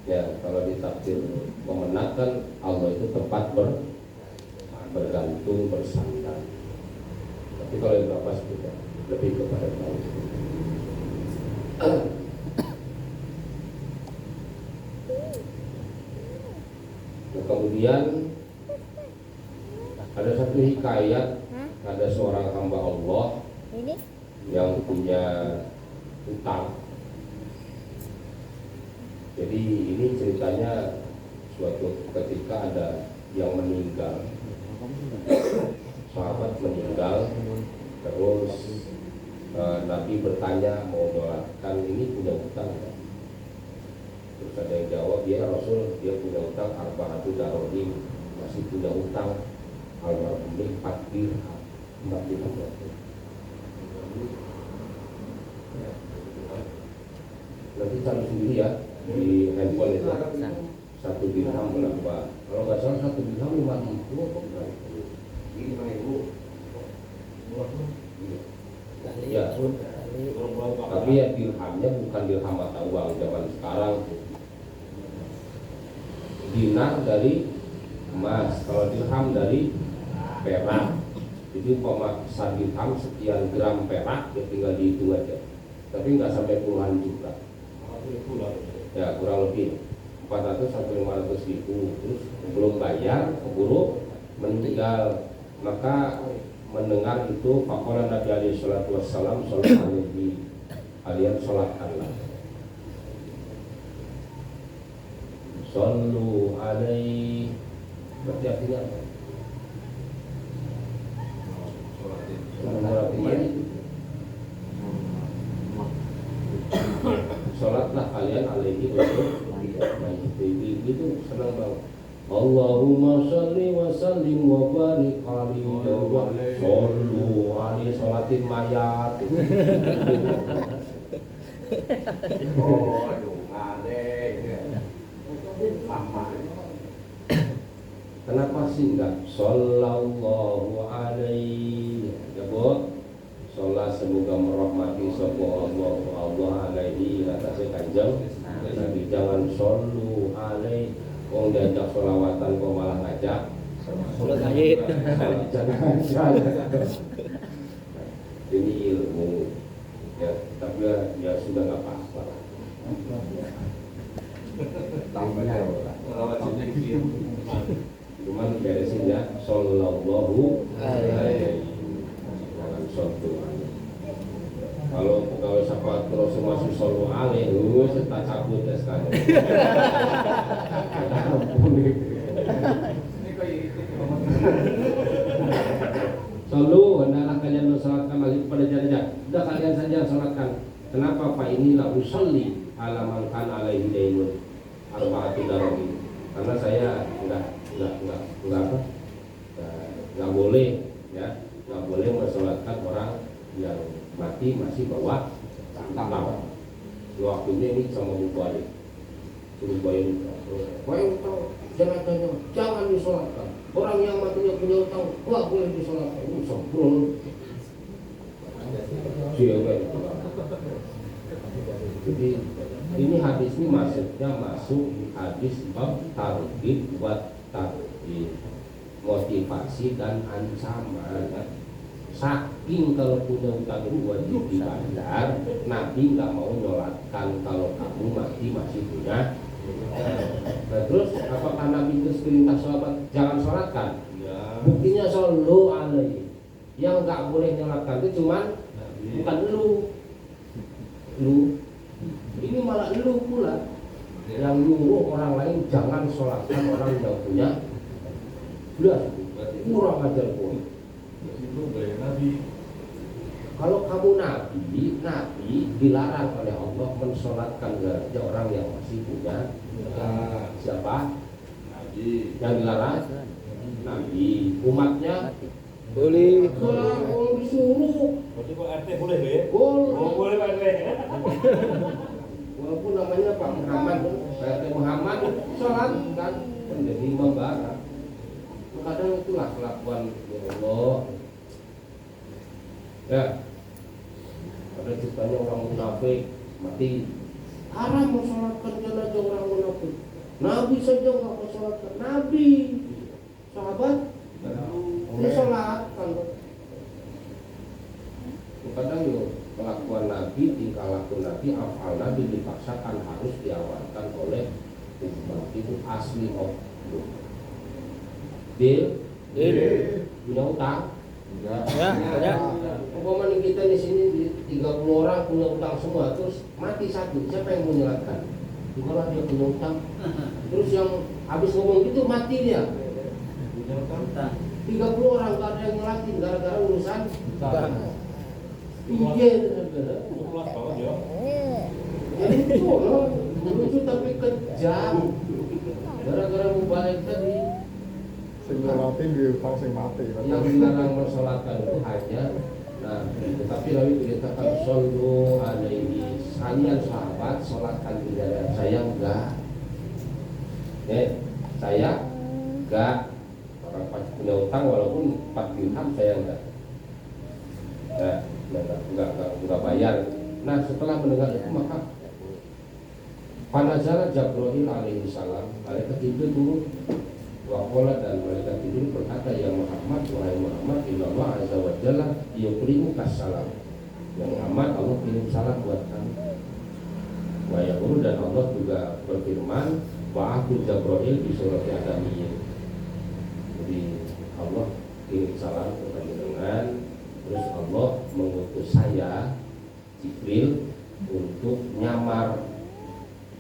[SPEAKER 1] Ya, kalau ditafsir pemenakan, Allah itu tempat bergantung, bersandar. Tapi kalau Ibnu Abbas tidak, lebih kepada tauhid. Nah, kemudian ada satu hikayat, ada seorang hamba Allah yang punya utang. Jadi ini ceritanya suatu ketika ada yang meninggal, sahabat meninggal, terus Nabi bertanya mau doakan ini punya utang ya? Terus ada yang jawab, ya Rasul, dia punya utang 400 darohim, masih punya utang almarhum 4 dirham. Nanti cari sendiri ya di handphone itu, 1 dirham berapa? Kalau nggak salah 1 dirham 5.000 atau berapa? 5.000. Ya, tapi ya dirhamnya bukan dirham mata uang zaman sekarang. Dinar dari emas, kalau dirham dari perak. Jadi umpama 1 dirham sekian gram perak, ya tinggal dihitung aja. Tapi nggak sampai puluhan juta. Ya kurang lebih 400 sampai 500 ribu. Terus belum bayar, keburu meninggal. Maka mendengar itu faqala Nabi alaihi salatu wassalam, sholat alaihi, kalian sholatkanlah. Shollu alaihi berarti artinya apa? Sholatlah kalian alaihi itu senang banget. Allahumma sholli wa sallim wa barik alaihi wa sallu alaihi, sholatin mayat. Oh, aduh, kenapa sih enggak sallallahu alaihi? Ya Bu, sholat semoga merahmati sapa Allah alaihi atas kanjeng Nabi. Jangan sallu alaihi, wong diajak sholawatan kok malah ngajak sholat ayat. Jangan. Ini ilmu ya, tapi ya sudah nggak apa-apa. Tambahnya cuman beresin ya sallallahu alaihi. pegawai sahabat terus masih solo ale serta cabut tes kan. Solo hendaklah kalian mensalatkan balik pada jenazah. Sudah kalian saja salatkan. Kenapa Pak inilah usolli ala man kana alaihi dainun arba'atu darahim. Karena saya enggak boleh ya, enggak boleh mensalatkan orang yang mati masih bawa utang. Waktu ini sama Bukhari. Suruh bayar utang, jangan disolatkan. Orang yang matinya punya utang, enggak boleh disolatkan. Sempurna. Jadi ini hadis ini maksudnya masuk hadis bab targhib buat tarhib, motivasi dan ancaman ya. Saking kalau punya utang itu wajib dibayar, Nabi nggak mau nyolatkan kalau kamu mati masih punya. Nah terus apakah Nabi itu perintah sahabat jangan sholatkan? Ya. Buktinya sallu alaihi. Yang nggak boleh nyolatkan itu cuman bukan lu. Ini malah lu pula yang nyuruh orang lain jangan sholatkan orang yang punya. Udah kurang ajar pun. Kalau kamu nabi dilarang oleh Allah mensolatkan garaja orang yang masih punya. Siapa? Nabi. Yang dilarang? Nabi. Umatnya boleh. Kalau disuruh.
[SPEAKER 4] Berarti Pak RT boleh ya?
[SPEAKER 1] Boleh.
[SPEAKER 4] Oh, boleh Pak RT.
[SPEAKER 1] Walaupun namanya Pak Muhammad, Pak RT Muhammad, sholat kan menjadi imam barat. Kadang itulah kelakuan ya Allah. Ya, ada ceritanya orang munafik mati, haram mensolatkan jenazah orang munafik. Nabi saja nggak mensolatkan, Nabi, sahabat, disolatkan. Kadang yo kelakuan Nabi, tingkah laku Nabi, afal Nabi dipaksakan harus diawalkan oleh umat itu asli oknum. Deal, punya utang.
[SPEAKER 2] Ya.
[SPEAKER 1] Umpama kita di sini 30 orang punya utang semua, terus mati satu, siapa yang mau menyelatkan? Gimana dia punya utang? Terus yang habis ngomong gitu mati dia. Punya utang. 30 orang gak ada yang nyelatin gara-gara urusan utang. Iya,
[SPEAKER 4] Kelas banget ya.
[SPEAKER 1] Itu loh, lucu tapi kejam. Gara-gara mau balik tadi.
[SPEAKER 5] Sing ngelatin di utang sing mati.
[SPEAKER 1] Yang dilarang mensolatkan itu hanya, nah, tetapi Nabi beritakan sallu alaihi, kalian sahabat solatkan di dalam saya enggak. Saya enggak. Orang punya utang walaupun 4 dirham saya enggak. Enggak bayar. Nah setelah mendengar itu maka Panazala Jabril alaihi salam, malaikat Jibril turun. Waqala dan malaikat Jibril berkata, ya Muhammad, wahai Muhammad, innallaha azza wa jalla yuqrimuka salam. Ya Muhammad, Allah kirim salam buat kamu. Wa yaqulu, dan Allah juga berfirman, wa'aku Jabril di surat Adamiyah. Jadi Allah kirim salam kepada dengan, terus Allah mengutus saya Jibril untuk nyamar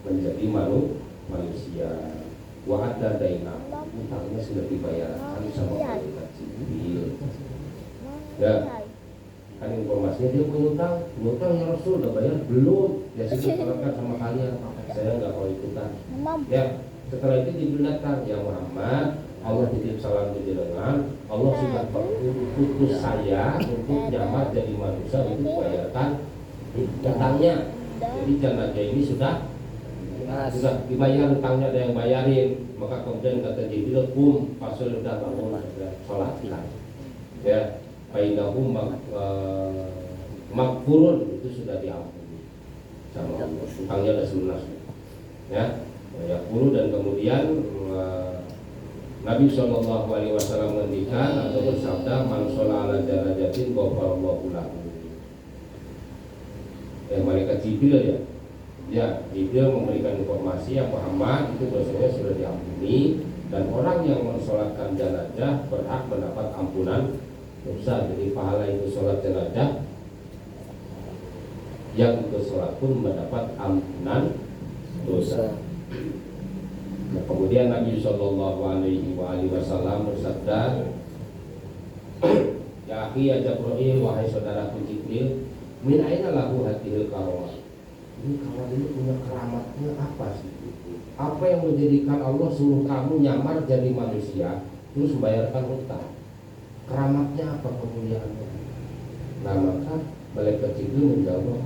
[SPEAKER 1] menjadi manusia. Wa ada daina, utangnya sudah dibayarkan sama malaikat Jibril. Ya, kan informasinya dia punya utang ya Rasul udah bayar belum? Ya sudah salatkan sama kalian, saya nggak mau ikutan. Ya, setelah itu Jibril datang, ya Muhammad, Allah titip salam ke jenengan, Allah sudah putus saya untuk nyamar jadi manusia untuk bayarkan utangnya. Jadi jenazah ini sudah dibayar, utangnya ada yang bayarin. Maka kemudian kata Jibril, Rasul sudah bangun sholatkan. Ya, bainahum makfurun, itu sudah diampuni sama Allah, utangnya sudah lunas. Ya, yakulu, dan kemudian Nabi SAW menghentikan atau bersabda, man shola ala janazatin ghafarallahu lahu. Malaikat Jibril ya, Jibril memberikan informasi yang Muhammad itu dosanya sudah diampuni, dan orang yang mensolatkan jenazah berhak mendapat ampunan dosa. Jadi pahala itu sholat jenazah yang ikut sholat pun mendapat ampunan dosa. Nah, kemudian Nabi Shallallahu Alaihi Wasallam bersabda, ya akhi ya Jibril, wahai saudaraku Jibril, min aina lahu hadhil karamah. Ini kawan ini punya keramatnya apa sih? Apa yang menjadikan Allah suruh kamu nyamar jadi manusia terus membayarkan hutang? Keramatnya apa, kemuliaannya? Nah maka malaikat Jibril menjawab,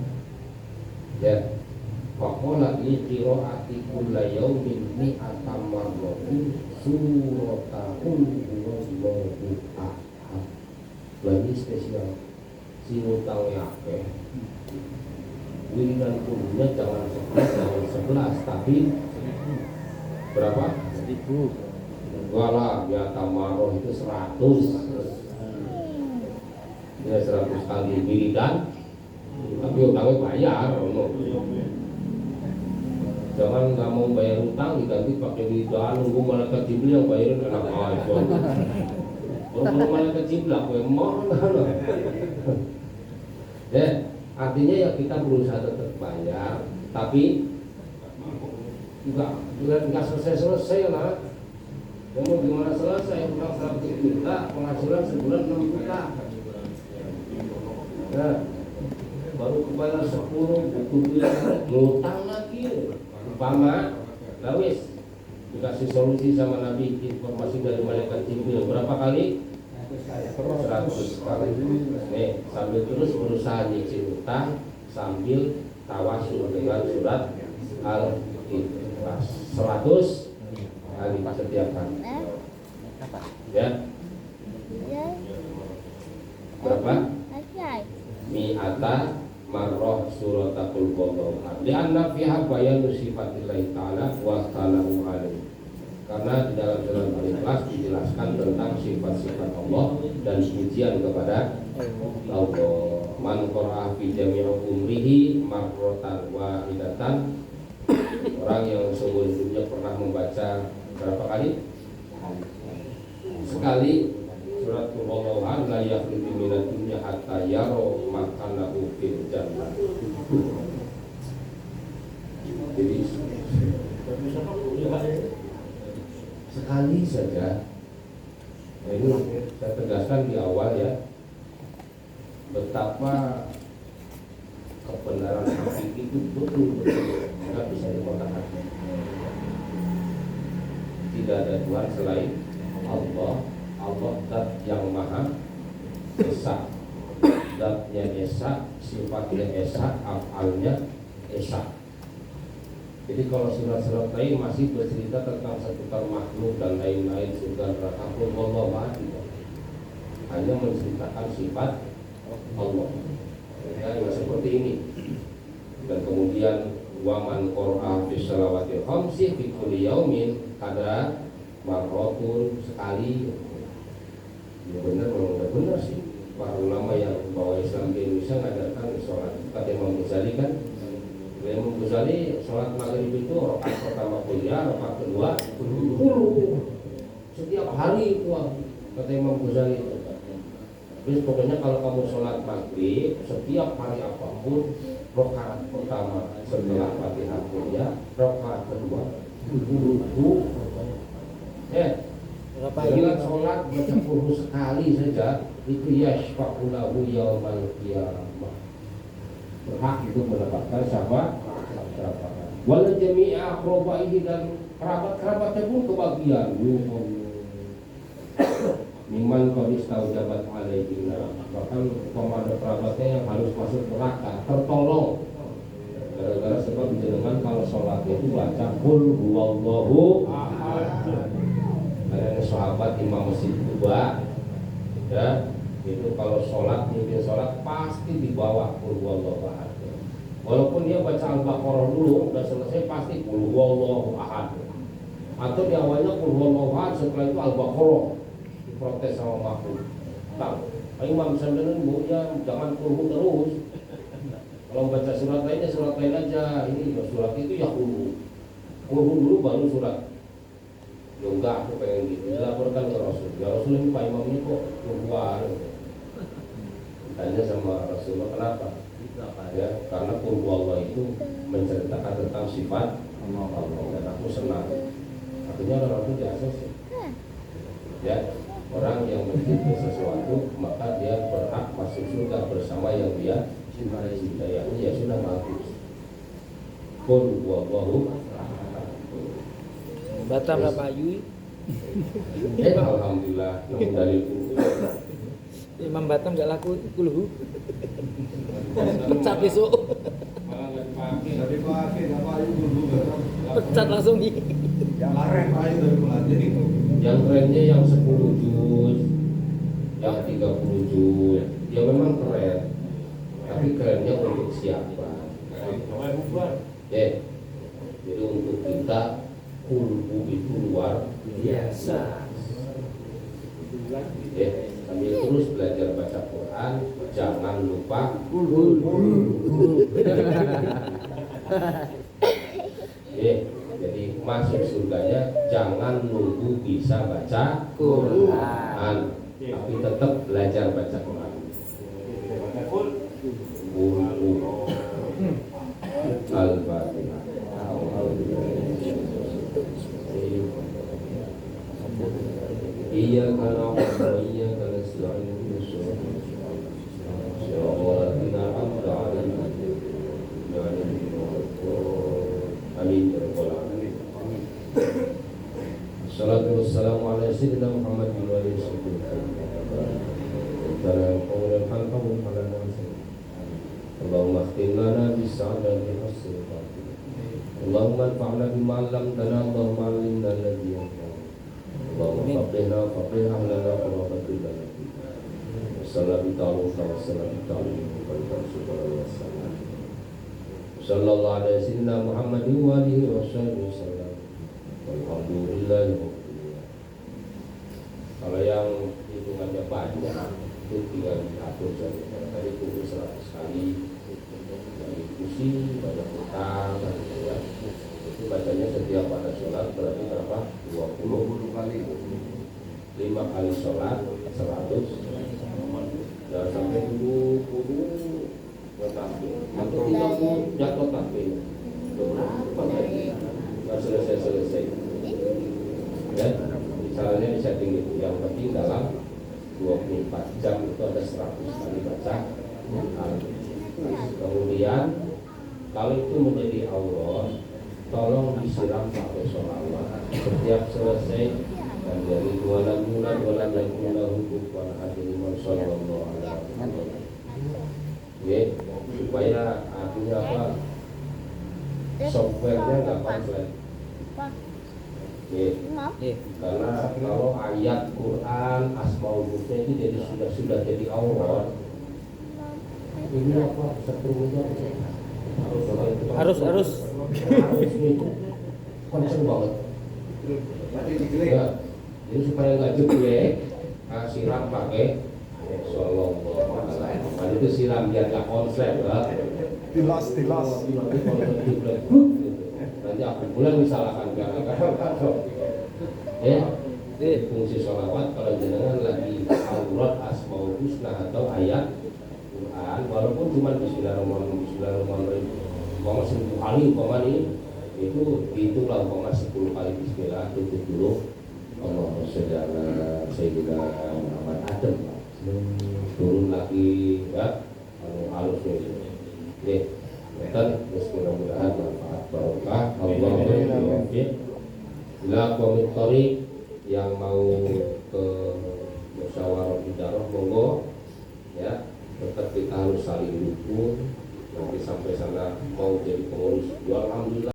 [SPEAKER 1] ya, faqala li qiraati kulla yaumin mi'ata marratin suratahul wallahu ahad. Lagi spesial, si hutang akeh. Wiridan kulinya jangan 11, tapi berapa? 1000. Walah, ya tamaroh itu 100. Ya 100 kali wiridan, tapi utangnya bayar. Jangan nggak mau bayar utang diganti pakai wiridan, nunggu malaikat Jibril yang bayarin enak aja. Kalau malaikat Jibril aku yang mau. Ya, artinya ya kita berusaha tetap bayar, tapi nggak selesai lah. Yang mau gimana selesai? Utang 100 juta, penghasilan sebulan 6 juta. Nah, baru kebayar 10, butuh duit, ngutang lagi. Umpama, lawis dikasih solusi sama Nabi, informasi dari malaikat Jibril berapa kali? 100 kali. Nih, sambil terus berusaha nyicil utang sambil tawasul dengan surat Al-Ikhlas 100 kali setiap hari. Ya. Berapa? Mi'ata marroh suratul Qadar. Lianna fiha bayanu sifatillahi ta'ala wa ta'alahu alaihi. Karena di dalam surat Al-Ikhlas dijelaskan tentang sifat-sifat Allah dan pujian kepada Allah. Man qara'a fi jami'i umrihi marratan wahidatan. Orang yang seumur hidupnya pernah membaca berapa kali? Sekali surat Al-Qur'an, la yakhruju minad dunya hatta yaro makanahu fil jannah. Jadi sekali saja. Nah, ini saya tegaskan di awal ya, betapa kebenaran hakiki itu betul-betul nggak bisa dikotakkan. Tidak ada Tuhan selain Allah. Allah zat yang maha esa, zatnya esa, sifatnya esa, afalnya esa. Jadi kalau surat-surat lain masih bercerita tentang seputar makhluk dan lain-lain, surga neraka pun Allah hanya menceritakan sifat Allah. Ya, seperti ini. Dan kemudian waman qur'a fi shalawatil khamsi fi kulli yaumin kada marratun sekali. Ya benar, memang benar sih. Para ulama yang bawa Islam di Indonesia ngajarkan sholat. Kata Imam Ghazali kan, Imam Ghazali sholat maghrib itu rakaat pertama kuliah, rakaat kedua 10 setiap hari itu. Kata Imam Ghazali. Terus pokoknya kalau kamu sholat maghrib setiap hari apapun, rakaat pertama setelah Fatihah kuliah, rakaat kedua 10. Jangan sholat baca Qur'an sekali saja itu yashfa'ulahu yaumal qiyamah. Berhak itu mendapatkan syafaat. Wal jami'a aqrabaihi, dan kerabat-kerabatnya pun kebagian. Miman qadis taujabat alaihi. Bahkan pemandu kerabatnya yang harus masuk neraka tertolong. Gara-gara sebab jenengan kalau sholat itu baca qul huwallahu ahad. Ada sahabat Imam Masjid Kuba, ya, itu kalau sholat, mimpin sholat pasti dibawa qul huwallahu ahad. Walaupun dia baca Al-Baqarah dulu, udah selesai pasti qul huwallahu ahad. Atau di awalnya qul huwallahu ahad, setelah itu Al-Baqarah. Diprotes sama makhluk. Tahu, Imam sampeyan ya jangan qul terus. Kalau baca surat lainnya surat lain aja. Ini surat itu ya qul dulu baru surat. Ya enggak, aku pengen gitu. Dilaporkan ke Rasul. Ya Rasul, ini Pak Imam ini kok keluar. Tanya sama Rasulullah kenapa? Ya, karena qul huwallahu itu menceritakan tentang sifat Allah dan aku senang. Artinya orang itu diakses. Ya, orang yang mencintai sesuatu maka dia berhak masuk surga bersama yang dia cintai. Ya sudah bagus. Qul huwallahu ahad.
[SPEAKER 2] Batam lah Pak Yui.
[SPEAKER 1] Alhamdulillah yang dalilku.
[SPEAKER 2] Imam Batam gak laku kulhu. Pecat besok.
[SPEAKER 3] Dari pakai nggak payu dulu kan.
[SPEAKER 2] Pecat langsung nih.
[SPEAKER 3] Yang larang payu dari pelajari itu.
[SPEAKER 1] Yang kerennya yang 10 juz, yang 30 juz, ya memang keren. Tapi kerennya untuk siapa?
[SPEAKER 4] Namanya bubar.
[SPEAKER 1] Jadi untuk kita kulbu itu luar biasa. Sambil terus belajar baca Quran, jangan lupa jadi masuk surganya jangan nunggu bisa baca Quran, tapi tetap belajar baca Quran. Al-Fatihah. Iyyaka na'budu wa iyyaka nasta'in. Amin. Assalatu wassalamu ala sayyidina Muhammad wa alihi Allahumma khtim lana bis-sa'adati was-sifati. Allahumma anfa'na bima 'allamtana, Allahumma 'allimna alladhi yanfa'una. Allahumma faqihna faqih ahlana wa faqih lana. Sallallahu alaihi wasallam. Sallallahu alaihi wasallam Muhammad wa alihi wasallam. Alhamdulillah. Kalau yang hitungannya banyak itu tinggal diatur saja. Tadi kumpul 100 kali, dari kursi, banyak utang, ya. Itu bacanya setiap pada sholat berarti berapa? 20 kali. 5 kali sholat 100. Jangan sampai dulu atau kita pun jatuh takbir. Berapa kali? Nggak selesai. Ya, misalnya di setting itu yang penting dalam 24 jam itu ada 100 kali baca Quran. Kemudian kalau itu menjadi aurat, tolong disiram pakai sholawat setiap selesai. Dan dari bulan yang kita hukum pada hadirin sallallahu alaihi wasallam. Supaya artinya apa? Softwarenya nggak komplek. Karena kalau ayat Quran Asmaul Husna itu jadi sudah jadi aurat. Ini apa? Seterusnya
[SPEAKER 2] Harus
[SPEAKER 1] itu concern banget. Ya, jadi supaya nggak jeblek, siram pakai sallallahu alaihi wasallam. Itu siram biar nggak konslet lah.
[SPEAKER 5] Tilas.
[SPEAKER 1] Nanti aku pulang disalahkan kadang-kadang. Fungsi sholawat kalau jenengan lagi aurat Asmaul Husna atau ayat Quran, walaupun cuma Bismillahirrahmanirrahim, umpama 1000 kali umpama ini, itu hitunglah umpama 10 kali Bismillah, tutup dulu. Allahumma sholli ala sayyidina Muhammad Adam. Turun lagi ya, halus nih. Dan mudah-mudahan manfaat barokah. Allahumma bila komite yang mau ke musyawarah idarah monggo ya, tetap kita harus saling dukung. Nanti sampai sana mau jadi pengurus, alhamdulillah.